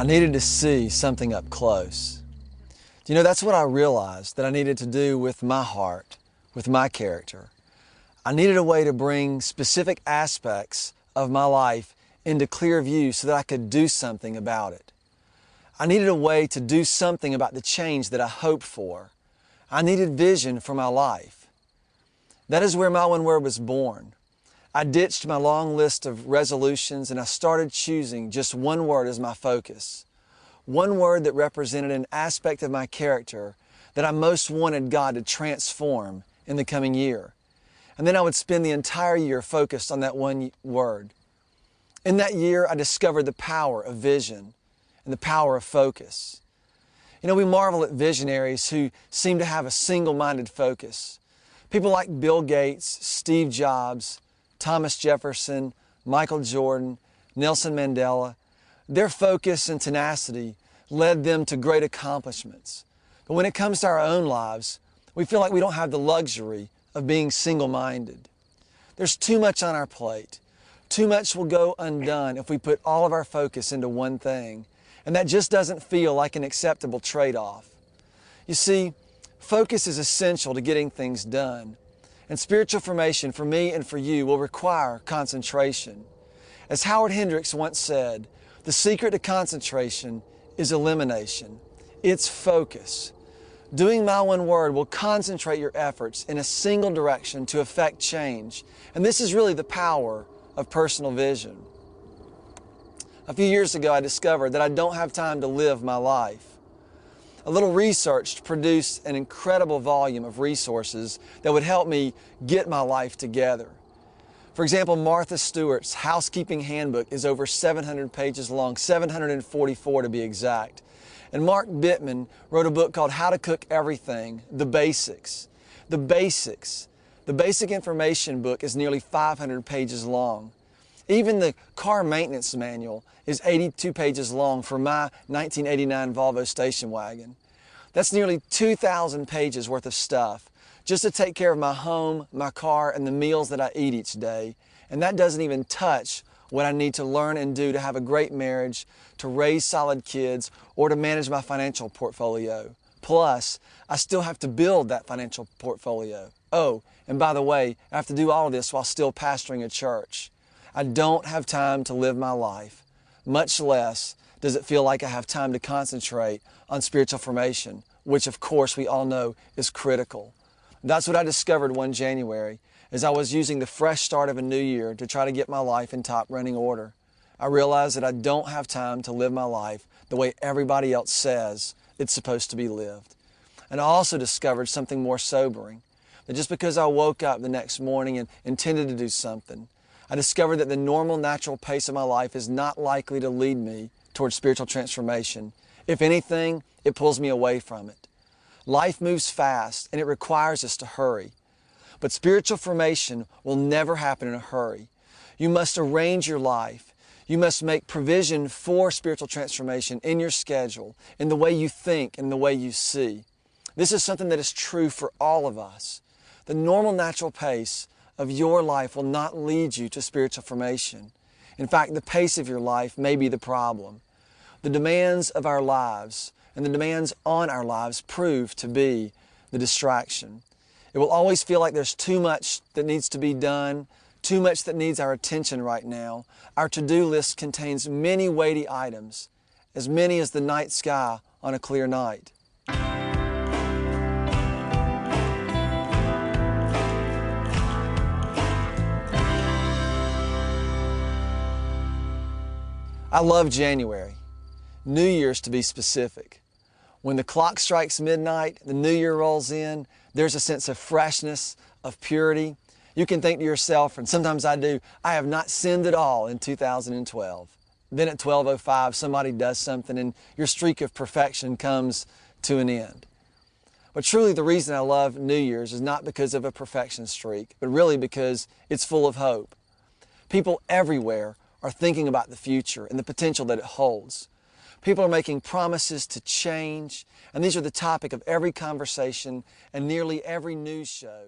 I needed to see something up close. You know, that's what I realized that I needed to do with my heart, with my character. I needed a way to bring specific aspects of my life into clear view so that I could do something about it. I needed a way to do something about the change that I hoped for. I needed vision for my life. That is where my one word was born. I ditched my long list of resolutions and I started choosing just one word as my focus. One word that represented an aspect of my character that I most wanted God to transform in the coming year. And then I would spend the entire year focused on that one word. In that year, I discovered the power of vision and the power of focus. You know, we marvel at visionaries who seem to have a single-minded focus. People like Bill Gates, Steve Jobs, Thomas Jefferson, Michael Jordan, Nelson Mandela. Their focus and tenacity led them to great accomplishments. But when it comes to our own lives, we feel like we don't have the luxury of being single-minded. There's too much on our plate. Too much will go undone if we put all of our focus into one thing. And that just doesn't feel like an acceptable trade-off. You see, focus is essential to getting things done. And spiritual formation for me and for you will require concentration. As Howard Hendricks once said, the secret to concentration is elimination. It's focus. Doing my one word will concentrate your efforts in a single direction to effect change. And this is really the power of personal vision. A few years ago, I discovered that I don't have time to live my life. A little research produced an incredible volume of resources that would help me get my life together. For example, Martha Stewart's Housekeeping Handbook is over 700 pages long, 744 to be exact. And Mark Bittman wrote a book called How to Cook Everything, The Basics. The Basics. The Basic Information book is nearly 500 pages long. Even the car maintenance manual is 82 pages long for my 1989 Volvo station wagon. That's nearly 2,000 pages worth of stuff just to take care of my home, my car, and the meals that I eat each day. And that doesn't even touch what I need to learn and do to have a great marriage, to raise solid kids, or to manage my financial portfolio. Plus, I still have to build that financial portfolio. Oh, and by the way, I have to do all of this while still pastoring a church. I don't have time to live my life, much less does it feel like I have time to concentrate on spiritual formation, which of course we all know is critical. That's what I discovered one January as I was using the fresh start of a new year to try to get my life in top running order. I realized that I don't have time to live my life the way everybody else says it's supposed to be lived. And I also discovered something more sobering, that just because I woke up the next morning and intended to do something, I discovered that the normal, natural pace of my life is not likely to lead me towards spiritual transformation. If anything, it pulls me away from it. Life moves fast and it requires us to hurry. But spiritual formation will never happen in a hurry. You must arrange your life. You must make provision for spiritual transformation in your schedule, in the way you think, in the way you see. This is something that is true for all of us. The normal, natural pace of your life will not lead you to spiritual formation. In fact, the pace of your life may be the problem. The demands of our lives and the demands on our lives prove to be the distraction. It will always feel like there's too much that needs to be done, too much that needs our attention right now. Our to-do list contains many weighty items, as many as the night sky on a clear night. I love January, New Year's to be specific. When the clock strikes midnight, the new year rolls in, there's a sense of freshness, of purity. You can think to yourself, and sometimes I do, I have not sinned at all in 2012. Then at 12:05, somebody does something and your streak of perfection comes to an end. But truly the reason I love New Year's is not because of a perfection streak, but really because it's full of hope. People everywhere are thinking about the future and the potential that it holds. People are making promises to change, and these are the topic of every conversation and nearly every news show.